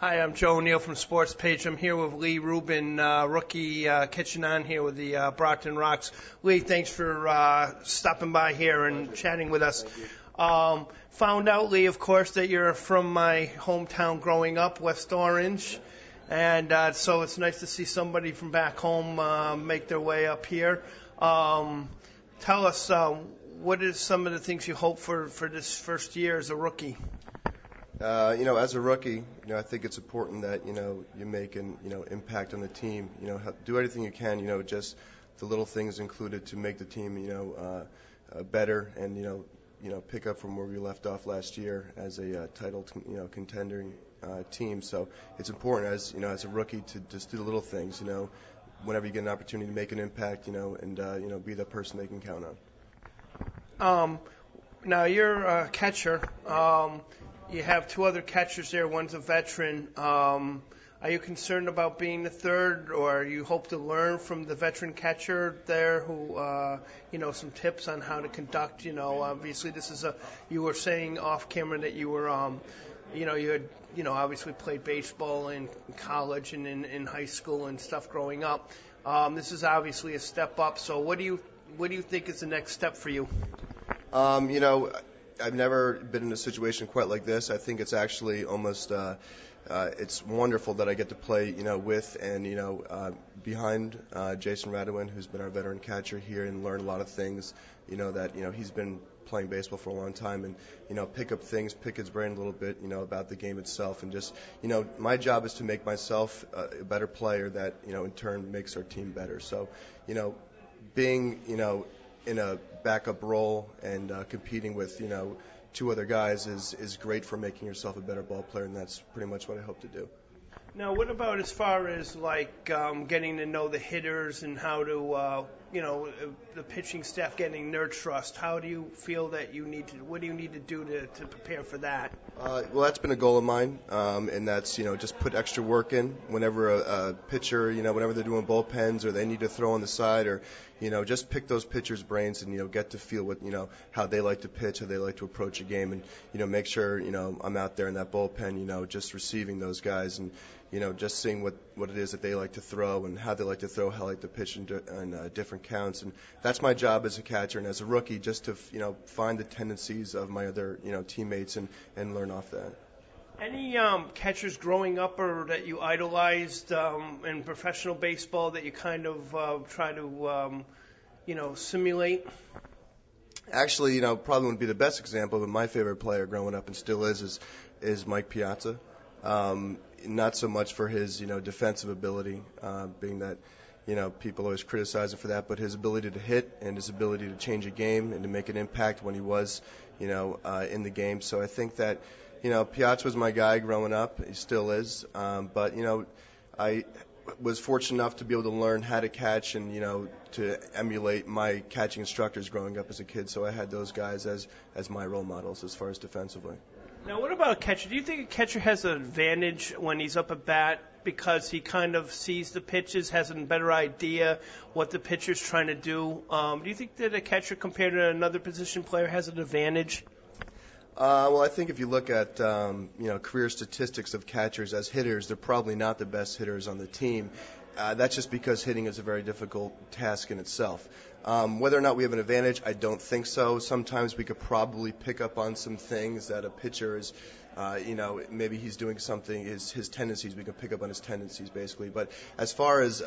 Hi, I'm Joe O'Neill from Sports Page. I'm here with Lee Ruben, rookie, catching on here with the Brockton Rox. Lee, thanks for stopping by here and chatting with us. Found out, Lee, of course, that you're from my hometown growing up, West Orange, and so it's nice to see somebody from back home make their way up here. Tell us, what is some of the things you hope for this first year as a rookie? As a rookie, I think it's important that, you make an, impact on the team. Do everything you can, just the little things included to make the team, better and, pick up from where we left off last year as a title, contending team. So it's important as a rookie to just do the little things, whenever you get an opportunity to make an impact, and, be the person they can count on. Now you're a catcher. You have two other catchers there. One's a veteran. Are you concerned about being the third, or you hope to learn from the veteran catcher there who, some tips on how to conduct? Obviously this is you were saying off camera that you were, you had, obviously played baseball in college and in high school and stuff growing up. This is obviously a step up. So what do you think is the next step for you? I've never been in a situation quite like this. I think it's actually almost, it's wonderful that I get to play, with and, behind Jason Radowin, who's been our veteran catcher here, and learn a lot of things, that, he's been playing baseball for a long time, and, pick up things, pick his brain a little bit, about the game itself, and just, my job is to make myself a better player that, in turn makes our team better. So, being, in a backup role and competing with, two other guys is great for making yourself a better ball player, and that's pretty much what I hope to do. Now, what about as far as getting to know the hitters and how to, the pitching staff getting their trust? How do you feel that what do you need to do to prepare for that? Well, that's been a goal of mine, and that's, just put extra work in whenever a pitcher, whenever they're doing bullpens or they need to throw on the side, or, just pick those pitchers' brains and, get to feel what, how they like to pitch, how they like to approach a game, and, make sure, I'm out there in that bullpen, just receiving those guys and, just seeing what it is that they like to throw and how they like to throw, how they like to pitch in different counts. And that's my job as a catcher and as a rookie, just to, find the tendencies of my other, teammates and learn off that. Any catchers growing up or that you idolized in professional baseball that you kind of try to, simulate? Actually, probably wouldn't be the best example, but my favorite player growing up and still is Mike Piazza. Not so much for his, defensive ability, being that, people always criticize him for that, but his ability to hit and his ability to change a game and to make an impact when he was, in the game. So I think that, Piazza was my guy growing up. He still is. But, I was fortunate enough to be able to learn how to catch and, to emulate my catching instructors growing up as a kid. So I had those guys as my role models as far as defensively. Now, what about a catcher? Do you think a catcher has an advantage when he's up at bat because he kind of sees the pitches, has a better idea what the pitcher's trying to do? Do you think that a catcher compared to another position player has an advantage? Well, I think if you look at, career statistics of catchers as hitters, they're probably not the best hitters on the team. That's just because hitting is a very difficult task in itself. Whether or not we have an advantage, I don't think so. Sometimes we could probably pick up on some things that a pitcher is, maybe he's doing something, his tendencies, we can pick up on his tendencies basically. But as far as,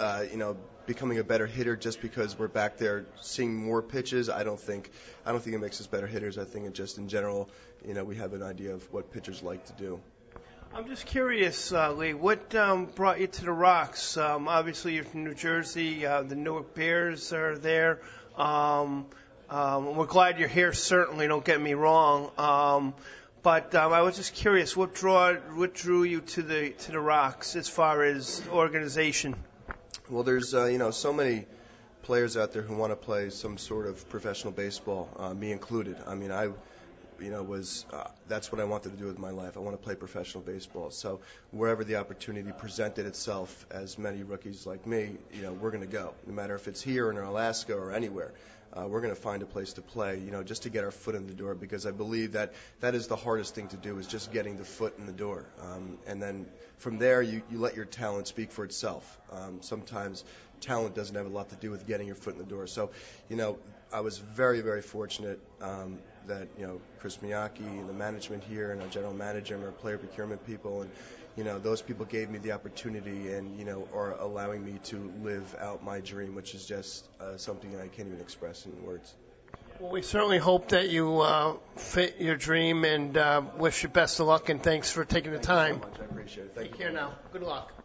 becoming a better hitter just because we're back there seeing more pitches, I don't think it makes us better hitters. I think it just in general, we have an idea of what pitchers like to do. I'm just curious, Lee, what brought you to the Rox? Obviously, you're from New Jersey. The Newark Bears are there. We're glad you're here, certainly, don't get me wrong. But I was just curious, what drew you to the Rox as far as organization? Well, there's, so many players out there who want to play some sort of professional baseball, me included. I mean, that's what I wanted to do with my life. I want to play professional baseball. So wherever the opportunity presented itself, as many rookies like me, we're going to go, no matter if it's here in Alaska or anywhere. we're going to find a place to play, just to get our foot in the door, because I believe that is the hardest thing to do, is just getting the foot in the door. And then from there, you let your talent speak for itself. Sometimes talent doesn't have a lot to do with getting your foot in the door. So, I was very, very fortunate that, Chris Miyake and the management here and our general manager and our player procurement people, and those people gave me the opportunity and, are allowing me to live out my dream, which is just something that I can't even express in words. Well, we certainly hope that you fit your dream, and wish you best of luck, and thanks for taking the time. Thank you so much. I appreciate it. Take care now. Good luck.